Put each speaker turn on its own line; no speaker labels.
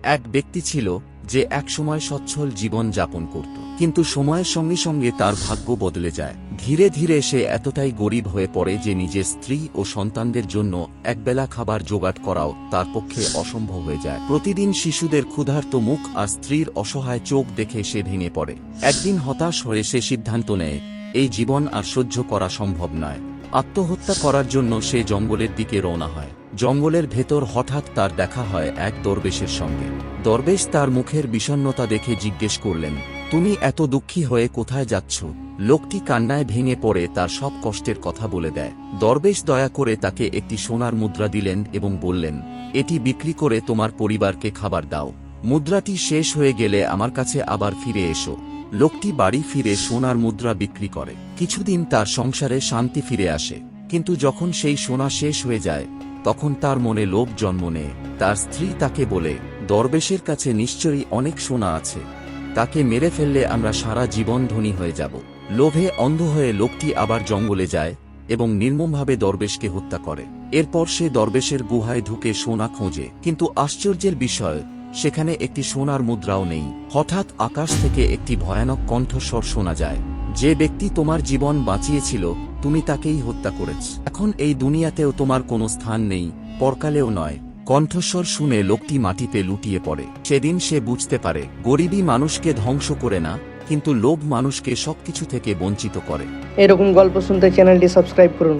এক ব্যক্তি ছিল যে একসময় সচ্ছল জীবন যাপন করত, কিন্তু সময়ের সঙ্গে সঙ্গে তার ভাগ্য বদলে যায়। ধীরে ধীরে সে এতটাই গরিব হয়ে পড়ে যে নিজের স্ত্রী ও সন্তানদের জন্য একবেলা খাবার জোগাড় করাও তার পক্ষে অসম্ভব হয়ে যায়। প্রতিদিন শিশুদের ক্ষুধার্ত মুখ আর স্ত্রীর অসহায় চোখ দেখে সে ভেঙে পড়ে। একদিন হতাশ হয়ে সে সিদ্ধান্ত নেয় এই জীবন আর সহ্য করা সম্ভব নয়। আত্মহত্যা করার জন্য সে জঙ্গলের দিকে রওনা হয়। জঙ্গলের ভেতর হঠাৎ তার দেখা হয় এক দরবেশের সঙ্গে। দরবেশ তার মুখের বিষণ্ণতা দেখে জিজ্ঞেস করলেন, তুমি এত দুঃখী হয়ে কোথায় যাচ্ছ? লোকটি কান্নায় ভেঙে পড়ে তার সব কষ্টের কথা বলে দেয়। দরবেশ দয়া করে তাকে একটি সোনার মুদ্রা দিলেন এবং বললেন, এটি বিক্রি করে তোমার পরিবারকে খাবার দাও। মুদ্রাটি শেষ হয়ে গেলে আমার কাছে আবার ফিরে এসো। লোকটি বাড়ি ফিরে সোনার মুদ্রা বিক্রি করে। কিছুদিন তার সংসারে শান্তি ফিরে আসে, কিন্তু যখন সেই সোনা শেষ হয়ে যায় তখন তার মনে লোভ জন্ম নেয়। তার স্ত্রী তাকে বলে, দরবেশের কাছে নিশ্চয়ই অনেক সোনা আছে, তাকে মেরে ফেললে আমরা সারা জীবন ধনী হয়ে যাব। লোভে অন্ধ হয়ে লোকটি আবার জঙ্গলে যায় এবং নির্মমভাবে দরবেশকে হত্যা করে। এরপর সে দরবেশের গুহায় ঢুকে সোনা খোঁজে, কিন্তু আশ্চর্যের বিষয়, সেখানে একটি সোনার মুদ্রাও নেই। হঠাৎ আকাশ থেকে একটি ভয়ানক কণ্ঠস্বর শোনা যায়, যে ব্যক্তি তোমার জীবন বাঁচিয়েছিল তুমি তাকেই হত্যা করেছ। এখন এই দুনিয়াতেও তোমার কোনো স্থান নেই, পরকালেও নয়। কণ্ঠস্বর শুনে লোকটি মাটিতে লুটিয়ে পড়ে। সেদিন সে বুঝতে পারে, গরিবই মানুষকে ধ্বংস করে না, কিন্তু লোভ মানুষকে সবকিছু থেকে বঞ্চিত করে।
এরকম গল্প শুনতে চ্যানেলটি সাবস্ক্রাইব করুন।